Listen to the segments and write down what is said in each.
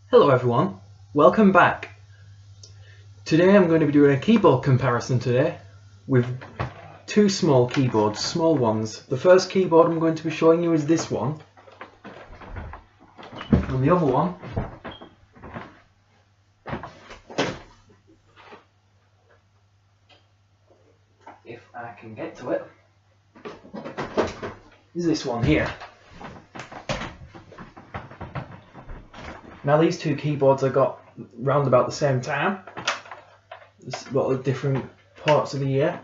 Hello everyone, welcome back. Today I'm going to be doing a keyboard comparison today with two small keyboards, small ones. The first keyboard I'm going to be showing you is this one, and the other one if I can get to it, is this one here. Now these two keyboards I got round about the same time. There's a lot of different parts of the year.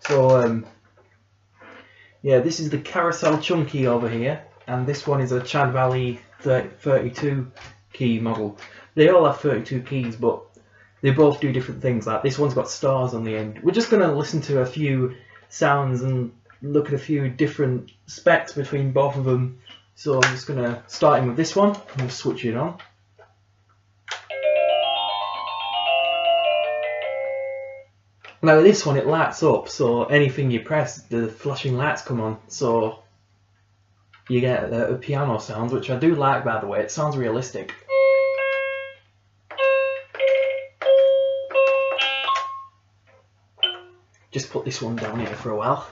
So yeah, this is the Carousel Chunky over here, and this one is a Chad Valley 32 key model. They all have 32 keys, but they both do different things. Like this one's got stars on the end. We're just going to listen to a few sounds and look at a few different specs between both of them. So I'm just going to start in with this one and switch it on. Now this one, it lights up, so anything you press, the flashing lights come on, so you get a piano sound, which I do like, by the way. It sounds realistic. Just put this one down here for a while.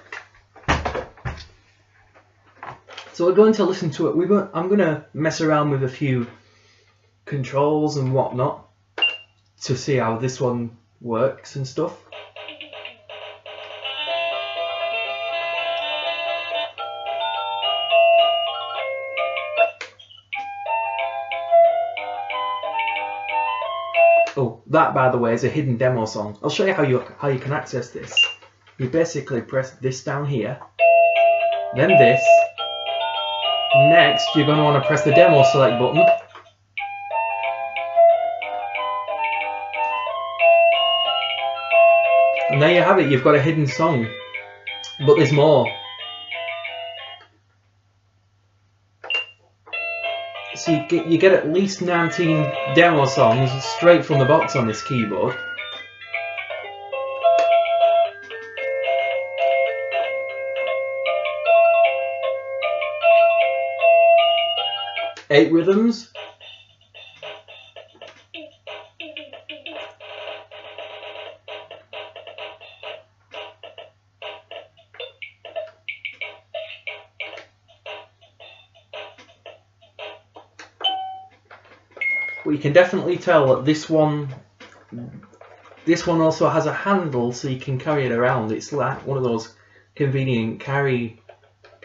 So we're going to listen to it. I'm going to mess around with a few controls and whatnot to see how this one works and stuff. Oh, that by the way is a hidden demo song. I'll show you how you can access this. You basically press this down here, then this. Next, you're going to want to press the demo select button. And there you have it, you've got a hidden song. But there's more. So you get at least 19 demo songs straight from the box on this keyboard. Eight rhythms. Well, you can definitely tell that this one also has a handle, so you can carry it around. It's like one of those convenient carry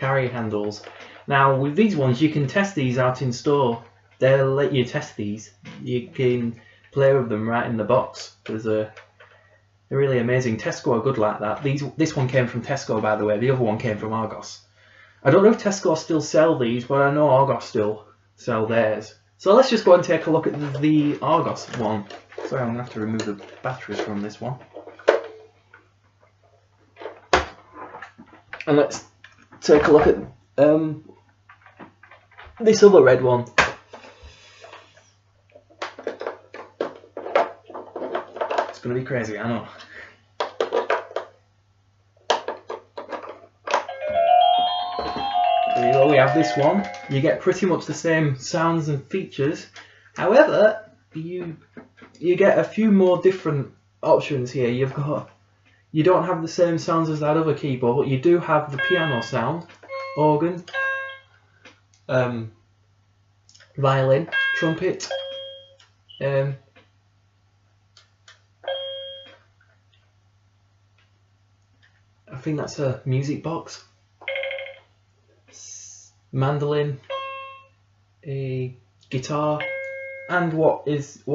handles. Now with these ones, you can test these out in store. They'll let you test these. You can play with them right in the box. They're really amazing. Tesco are good like that. This one came from Tesco, by the way. The other one came from Argos. I don't know if Tesco still sell these, but I know Argos still sell theirs. So let's just go and take a look at the Argos one. Sorry, I'm going to have to remove the batteries from this one. And let's take a look at this other red one. It's going to be crazy, I know. There you go, we have this one. You get pretty much the same sounds and features. However, you get a few more different options here. You don't have the same sounds as that other keyboard, but you do have the piano sound, organ, violin, trumpet, I think that's a music box, mandolin, a guitar, and what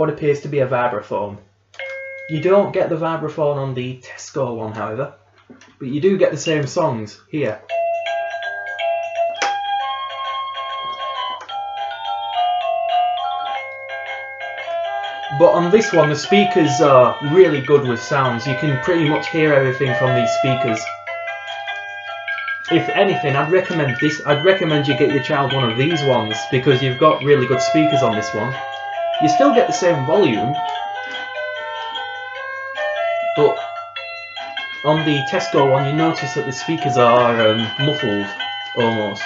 appears to be a vibraphone. You don't get the vibraphone on the Tesco one, however, but you do get the same songs here. But on this one, the speakers are really good with sounds. You can pretty much hear everything from these speakers. If anything, I'd recommend you get your child one of these ones, because you've got really good speakers on this one. You still get the same volume, but on the Tesco one, you notice that the speakers are muffled almost.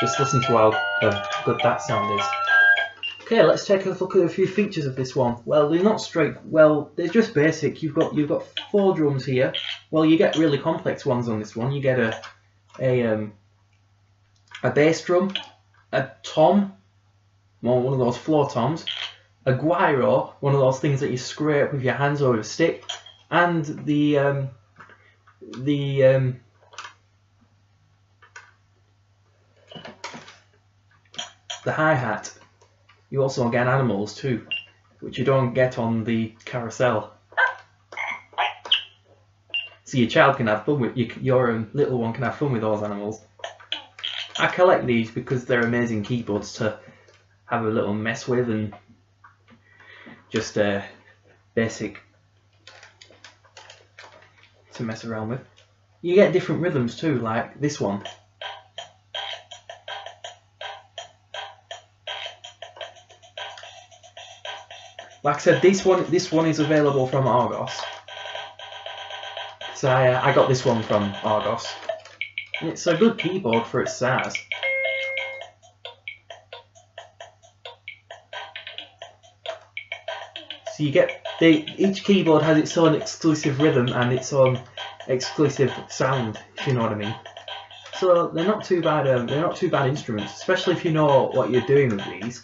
Just listen to how good that sound is. Okay, let's take a look at a few features of this one. Well, they're not straight. Well, they're just basic. You've got 4 drums here. Well, you get really complex ones on this one. You get a bass drum, a tom, one of those floor toms, a gyro, one of those things that you scrape with your hands or with a stick, and the hi-hat. You also get animals too, which you don't get on the carousel. So your child can have fun with your little one can have fun with those animals. I collect these because they're amazing keyboards to have a little mess with and just basic to mess around with. You get different rhythms too, like this one. Like I said, this one is available from Argos. So I got this one from Argos. And it's a good keyboard for its size. So you get each keyboard has its own exclusive rhythm and its own exclusive sound, if you know what I mean. So they're not too bad. They're not too bad instruments, especially if you know what you're doing with these.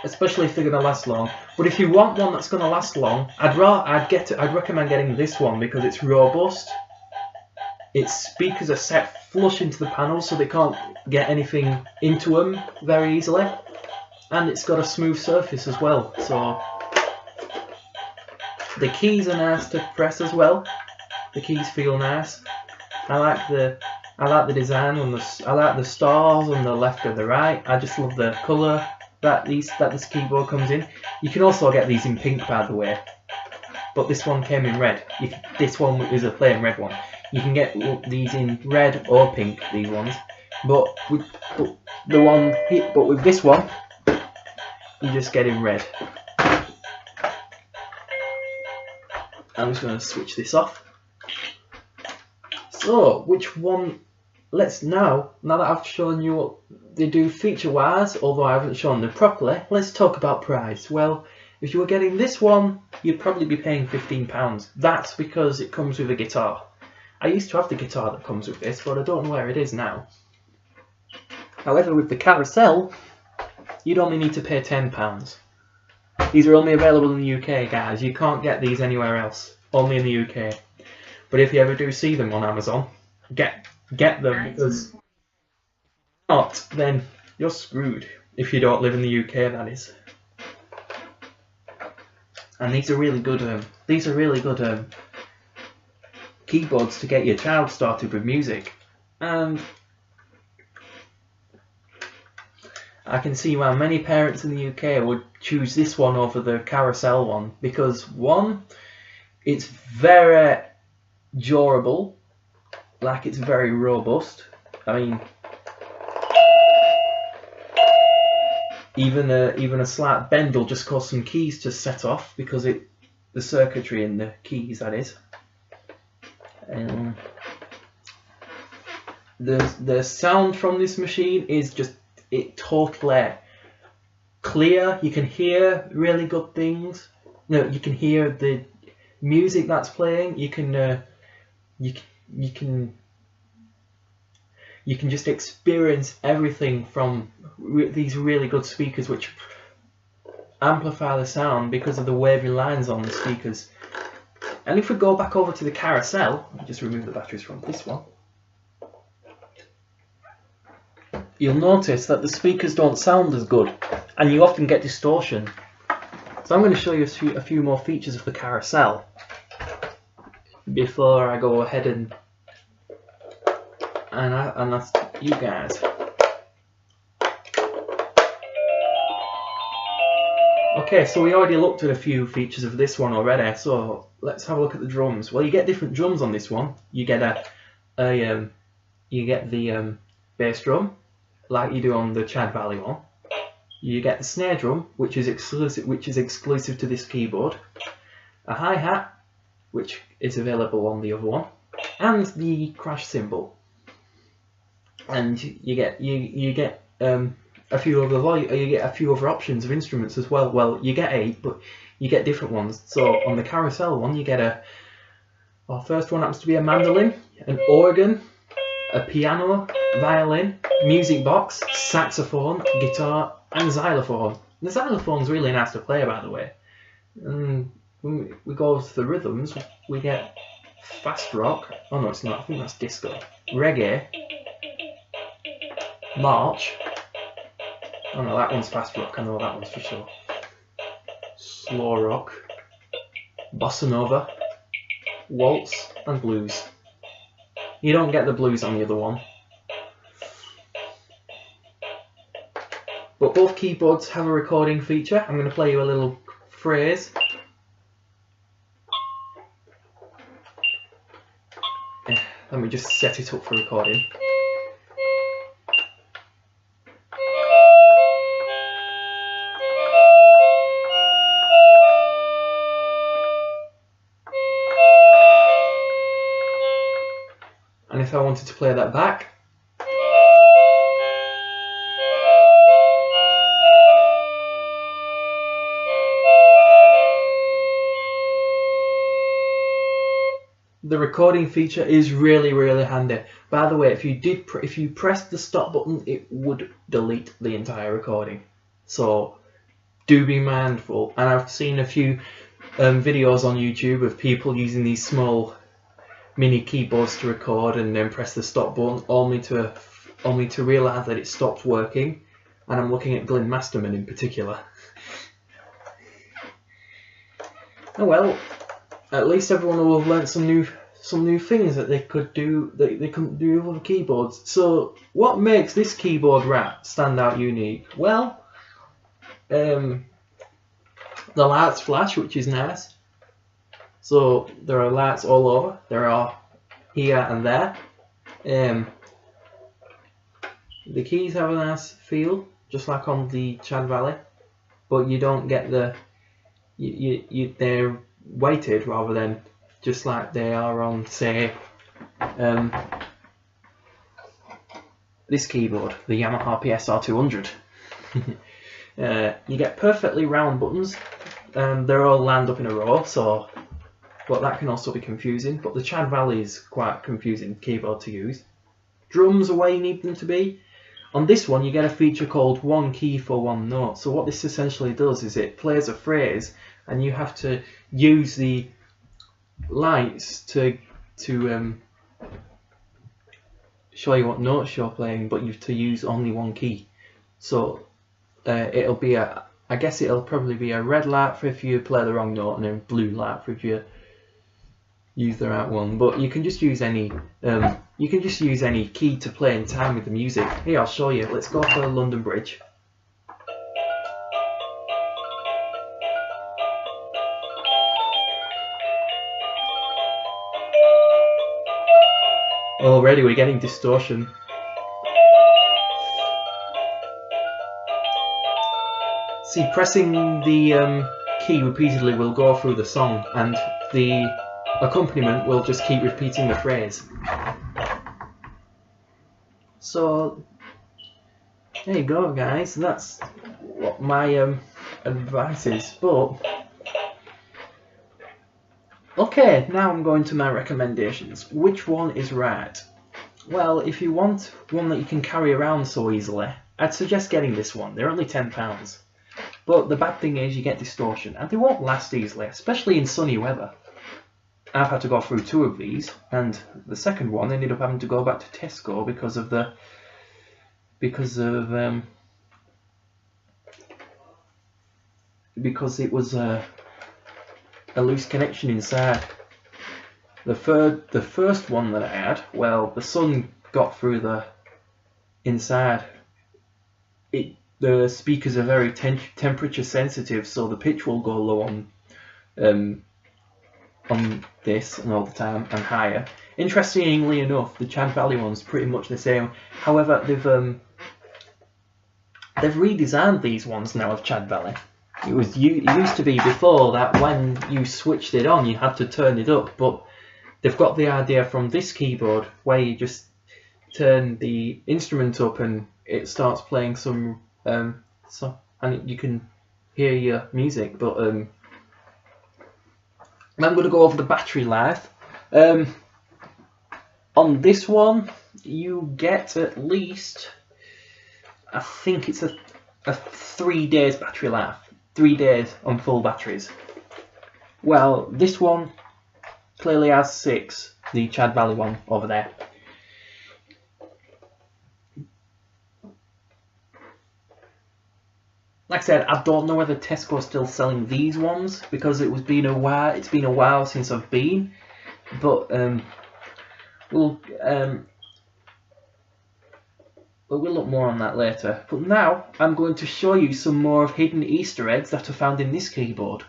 Especially if they're going to last long. But if you want one that's going to last long, I'd recommend getting this one because it's robust. Its speakers are set flush into the panels so they can't get anything into them very easily, and it's got a smooth surface as well. So the keys are nice to press as well. The keys feel nice. I like the design on I like the stars on the left and the right. I just love the colour that this keyboard comes in. You can also get these in pink, by the way, but this one came in red. This one is a plain red one. You can get these in red or pink, these ones, but with this one, you just get in red. I'm just going to switch this off. So, which one? Now that I've shown you what they do feature-wise, although I haven't shown them properly, let's talk about price. Well, if you were getting this one, you'd probably be paying £15. That's because it comes with a guitar. I used to have the guitar that comes with this, but I don't know where it is now. However, with the carousel, you'd only need to pay £10. These are only available in the UK, guys. You can't get these anywhere else. Only in the UK. But if you ever do see them on Amazon, get them, because if not, then you're screwed. If you don't live in the UK, that is. And these are really good. Keyboards to get your child started with music, and I can see why many parents in the UK would choose this one over the carousel one, because one, it's very durable, like it's very robust. I mean, even a slight bend will just cause some keys to set off because the circuitry in the keys, that is. The sound from this machine is just totally clear. You can hear really good things. No, you can hear the music that's playing. You can just experience everything from these really good speakers, which amplify the sound because of the wavy lines on the speakers. And if we go back over to the carousel, let me just remove the batteries from this one, you'll notice that the speakers don't sound as good, and you often get distortion. So I'm going to show you a few more features of the carousel before I go ahead and ask you guys. Okay, so we already looked at a few features of this one already, so let's have a look at the drums. Well, you get different drums on this one. You get the bass drum, like you do on the Chad Valley one. You get the snare drum, which is exclusive to this keyboard. A hi-hat, which is available on the other one, and the crash cymbal. and you get a few other options of instruments as well. Well, you get 8, but you get different ones. So on the carousel one, you get our first one happens to be a mandolin, an organ, a piano, violin, music box, saxophone, guitar, and xylophone. The xylophone's really nice to play, by the way. And when we go to the rhythms, we get fast rock. Oh no, it's not. I think that's disco. Reggae, march. Oh no, that one's fast rock. I know that one's for sure. Slow rock, bossa nova, waltz, and blues. You don't get the blues on the other one. But both keyboards have a recording feature. I'm going to play you a little phrase. Let me just set it up for recording. And if I wanted to play that back, the recording feature is really handy. By the way, if you press the stop button, it would delete the entire recording. So do be mindful. And I've seen a few videos on YouTube of people using these small mini keyboards to record and then press the stop button, only to realise that it stopped working. And I'm looking at Glenn Masterman in particular. Oh well. At least everyone will have learnt some new things that they could do that they couldn't do with other keyboards. So what makes this keyboard stand out unique? Well, the lights flash, which is nice. So there are lights all over. There are here and there. The keys have a nice feel, just like on the Chad Valley, but you don't get the they're weighted rather than just like they are on, say, this keyboard, the Yamaha PSR 200. You get perfectly round buttons, and they're all lined up in a row, so but that can also be confusing. But the Chad Valley is quite a confusing keyboard to use. Drums are where you need them to be. On this one, you get a feature called one key for one note. So what this essentially does is it plays a phrase, and you have to use the lights to show you what notes you're playing, but you have to use only one key. So it'll be I guess it'll probably be a red light for if you play the wrong note, and a blue light for if you use the right one. But you can just use any key to play in time with the music. Here, I'll show you. Let's go for London Bridge. Already we're getting distortion. See, pressing the key repeatedly will go through the song, and the accompaniment will just keep repeating the phrase. So there you go, guys. That's what my advice is. But okay, now I'm going to my recommendations. Which one is right? Well, if you want one that you can carry around so easily, I'd suggest getting this one. They're only £10. But the bad thing is you get distortion, and they won't last easily, especially in sunny weather. I've had to go through 2 of these, and the second one ended up having to go back to Tesco because it was a loose connection inside. The first one that I had, well, the sun got through the inside. The speakers are very temperature sensitive, so the pitch will go low on this and all the time, and higher. Interestingly enough, the Chad Valley one's pretty much the same. However, they've redesigned these ones now of Chad Valley. It used to be before that when you switched it on, you had to turn it up, but they've got the idea from this keyboard where you just turn the instrument up and it starts playing some and you can hear your music. But I'm going to go over the battery life. On this one, you get at least, I think it's a 3 days battery life. 3 days on full batteries. Well, this one clearly has 6, the Chad Valley one over there. Like I said, I don't know whether Tesco is still selling these ones because it's been a while since I've been, but we'll look more on that later. But now I'm going to show you some more of hidden Easter eggs that are found in this keyboard,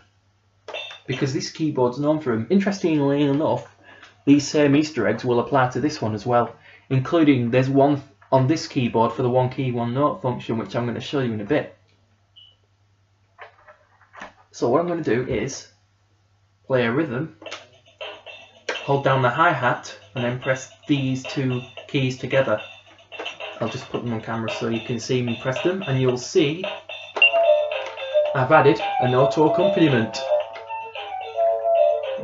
because this keyboard's known for them. Interestingly enough, these same Easter eggs will apply to this one as well, including there's one on this keyboard for the one key, one note function, which I'm going to show you in a bit. So what I'm going to do is play a rhythm, hold down the hi-hat, and then press these 2 keys together. I'll just put them on camera so you can see me press them, and you'll see I've added an auto accompaniment.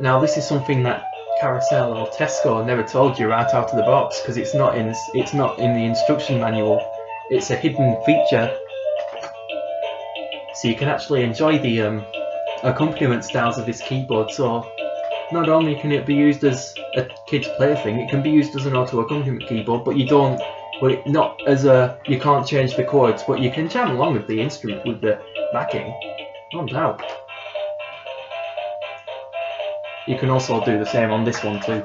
Now this is something that Carousel or Tesco never told you right out of the box, because it's not in the instruction manual. It's a hidden feature, so you can actually enjoy the accompaniment styles of this keyboard. So not only can it be used as a kid's plaything, it can be used as an auto accompaniment keyboard, but you can't change the chords, but you can jam along with the instrument with the backing. No doubt. You can also do the same on this one too.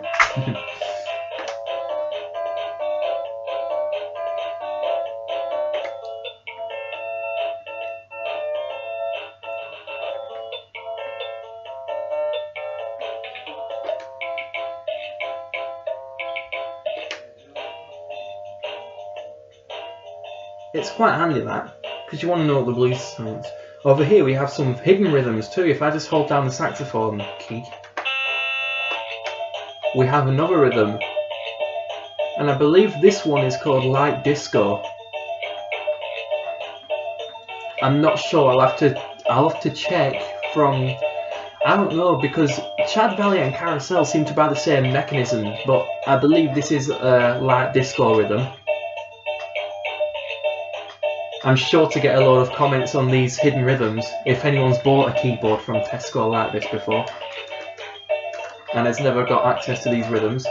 It's quite handy that, because you want to know what the blues sounds. Over here we have some hidden rhythms too. If I just hold down the saxophone key, we have another rhythm, and I believe this one is called Light Disco. I'm not sure. I'll have to check from. I don't know, because Chad Valley and Carousel seem to buy the same mechanism, but I believe this is a Light Disco rhythm. I'm sure to get a lot of comments on these hidden rhythms if anyone's bought a keyboard from Tesco like this before and has never got access to these rhythms.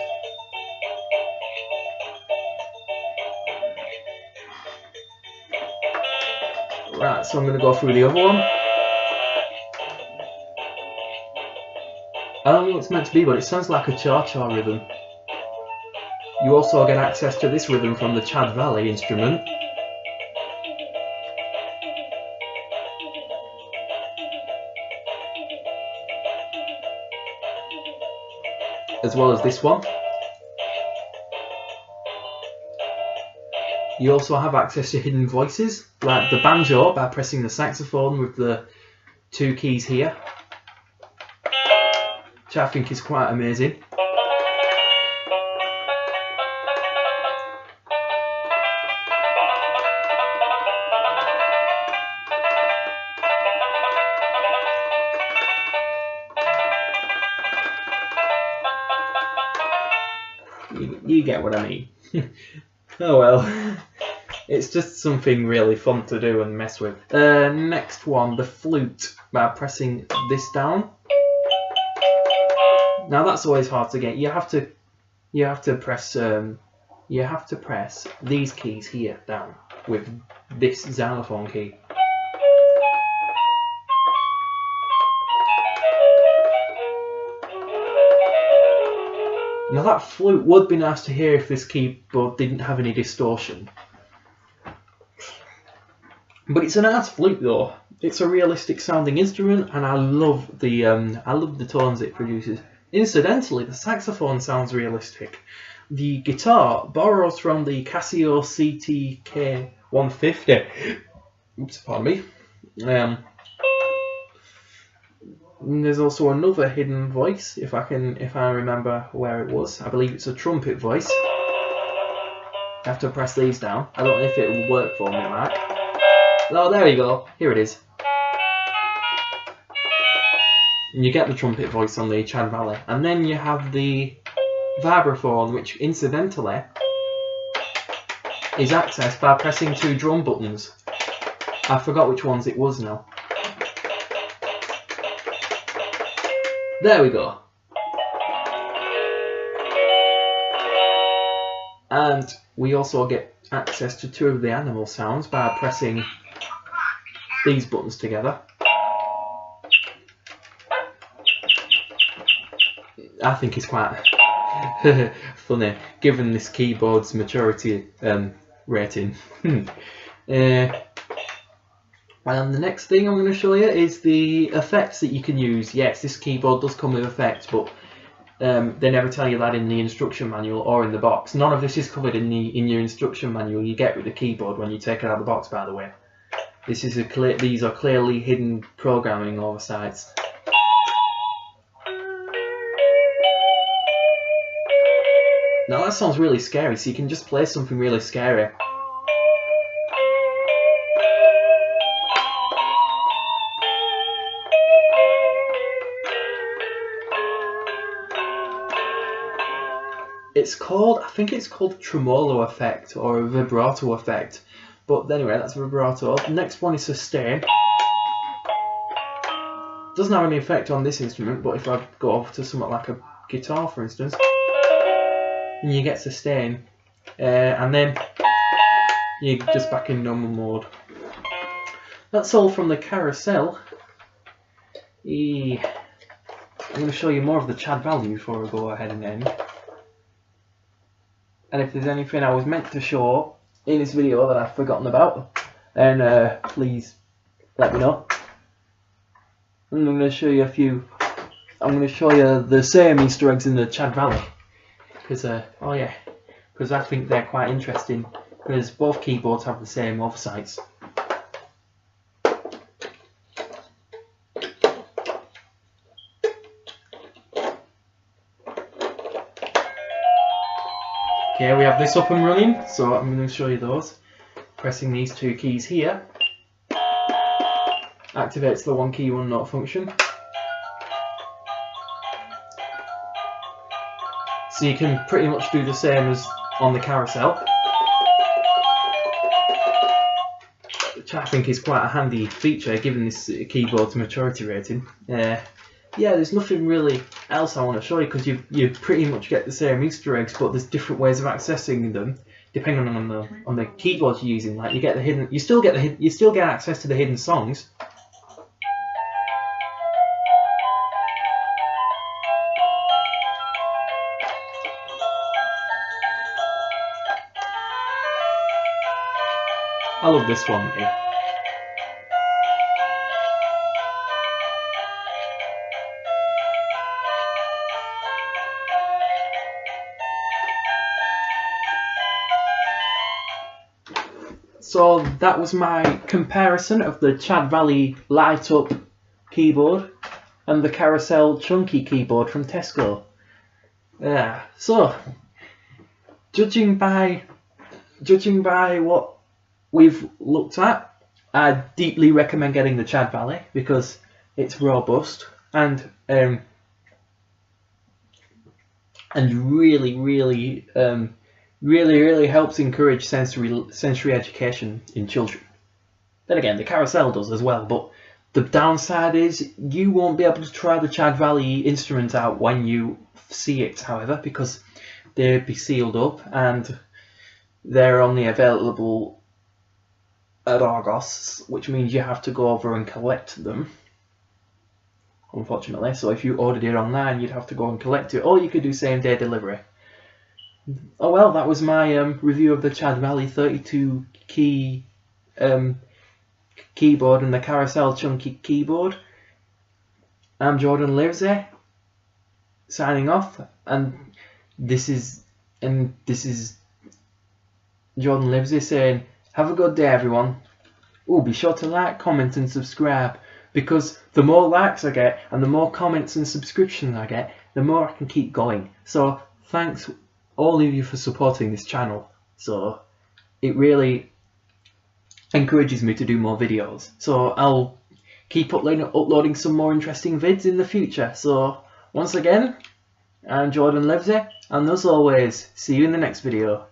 Right, so I'm going to go through the other one. I don't know what it's meant to be, but it sounds like a cha-cha rhythm. You also get access to this rhythm from the Chad Valley instrument. As well as this one. You also have access to hidden voices, like the banjo by pressing the saxophone with the 2 keys here, which I think is quite amazing. You get what I mean. Oh well, it's just something really fun to do and mess with. Next one, the flute, by pressing this down. Now that's always hard to get. You have to press these keys here down with this xylophone key. Now that flute would be nice to hear if this keyboard didn't have any distortion. But it's a nice flute though. It's a realistic sounding instrument, and I love the tones it produces. Incidentally, the saxophone sounds realistic. The guitar borrows from the Casio CTK 150. Oops, pardon me. And there's also another hidden voice, if I remember where it was. I believe it's a trumpet voice. I have to press these down. I don't know if it will work for me, Mark. Oh, there you go. Here it is. And you get the trumpet voice on the Chad Valley. And then you have the vibraphone, which incidentally is accessed by pressing 2 drum buttons. I forgot which ones it was now. There we go. And we also get access to 2 of the animal sounds by pressing these buttons together. I think it's quite funny given this keyboard's maturity rating. And the next thing I'm going to show you is the effects that you can use. Yes, this keyboard does come with effects, but they never tell you that in the instruction manual or in the box. None of this is covered in your instruction manual you get with the keyboard when you take it out of the box, by the way. This is these are clearly hidden programming oversights. Now that sounds really scary, so you can just play something really scary. I think it's called tremolo effect or a vibrato effect. But anyway, that's vibrato. The next one is sustain. Doesn't have any effect on this instrument, but if I go over to something like a guitar, for instance, and you get sustain, and then you're just back in normal mode. That's all from the carousel. I'm going to show you more of the Chad Valley before I go ahead and end. And if there's anything I was meant to show in this video that I've forgotten about, then please let me know. And I'm going to show you I'm going to show you the same Easter eggs in the Chad Valley. Because I think they're quite interesting. Because both keyboards have the same oversights. Okay, we have this up and running, so I'm going to show you those. Pressing these 2 keys here activates the 1 key 1 note function. So you can pretty much do the same as on the carousel, which I think is quite a handy feature given this keyboard's maturity rating. Yeah, there's nothing really else I want to show you because you pretty much get the same Easter eggs, but there's different ways of accessing them depending on the keyboard you're using. Like you get the hidden, you still get access to the hidden songs. I love this one here. So that was my comparison of the Chad Valley light up keyboard and the carousel chunky keyboard from Tesco. So judging by what we've looked at, I deeply recommend getting the Chad Valley because it's robust and really helps encourage sensory education in children. Then again, the carousel does as well, but the downside is you won't be able to try the Chad Valley instrument out when you see it, however, because they'll be sealed up and they're only available at Argos, which means you have to go over and collect them, unfortunately. So if you ordered it online, you'd have to go and collect it, or you could do same-day delivery. Oh well, that was my review of the Chad Valley 32 key keyboard and the carousel chunky keyboard. I'm Jordan Livesey signing off, and this is Jordan Livesey saying, have a good day everyone. Oh, be sure to like, comment and subscribe, because the more likes I get and the more comments and subscriptions I get, the more I can keep going. So thanks all of you for supporting this channel. So it really encourages me to do more videos. So I'll keep uploading some more interesting vids in the future. So once again, I'm Jordan Livesey, and as always, see you in the next video.